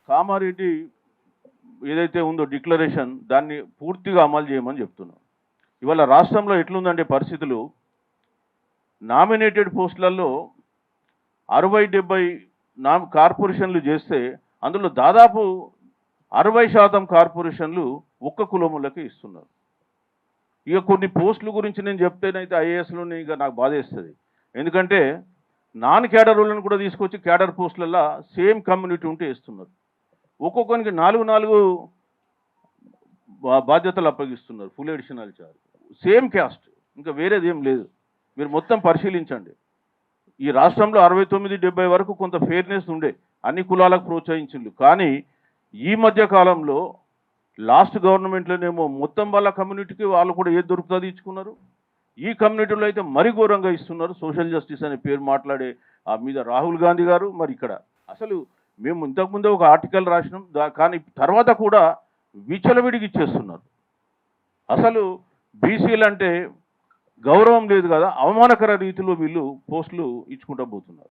కామారెడ్డి ఏదైతే ఉందో డిక్లరేషన్ దాన్ని పూర్తిగా అమలు చేయమని చెప్తున్నాం. ఇవాళ రాష్ట్రంలో ఎట్లుందంటే పరిస్థితులు, నామినేటెడ్ పోస్టులలో 60-70 కార్పొరేషన్లు చేస్తే అందులో దాదాపు 60% కార్పొరేషన్లు ఒక్క కులములకి ఇస్తున్నారు. ఇక కొన్ని పోస్టుల గురించి నేను చెప్తేనైతే ఐఏఎస్లోనే ఇక నాకు బాధేస్తుంది. ఎందుకంటే నాన్ క్యాడర్ వాళ్ళని కూడా తీసుకొచ్చి క్యాడర్ పోస్టులలో సేమ్ కమ్యూనిటీ ఉంటే ఇస్తున్నారు. ఒక్కొక్కరికి 4 బాధ్యతలు అప్పగిస్తున్నారు, full additional charge, same caste, ఇంకా వేరేది ఏం లేదు. మీరు మొత్తం పరిశీలించండి. ఈ రాష్ట్రంలో 69-70 వరకు కొంత ఫెయిర్నెస్ ఉండే, అన్ని కులాలకు ప్రోత్సహించిండు. కానీ ఈ మధ్య కాలంలో లాస్ట్ గవర్నమెంట్లోనేమో మొత్తం వాళ్ళ కమ్యూనిటీకి వాళ్ళు కూడా ఏది దొరుకుతుందో ఇచ్చుకున్నారు. ఈ కమ్యూనిటీలో అయితే మరీ ఘోరంగా ఇస్తున్నారు. సోషల్ జస్టిస్ అనే పేరు మాట్లాడే ఆ మీద రాహుల్ గాంధీ గారు. మరి ఇక్కడ అసలు మేము ఇంతకుముందే ఒక ఆర్టికల్ రాసినాం, కానీ తర్వాత కూడా విచ్చలవిడికి ఇచ్చేస్తున్నారు. అసలు బీసీలు అంటే గౌరవం లేదు కదా, అవమానకర రీతిలో వీళ్ళు పోస్టులు ఇచ్చుకుంటూ పోతున్నారు.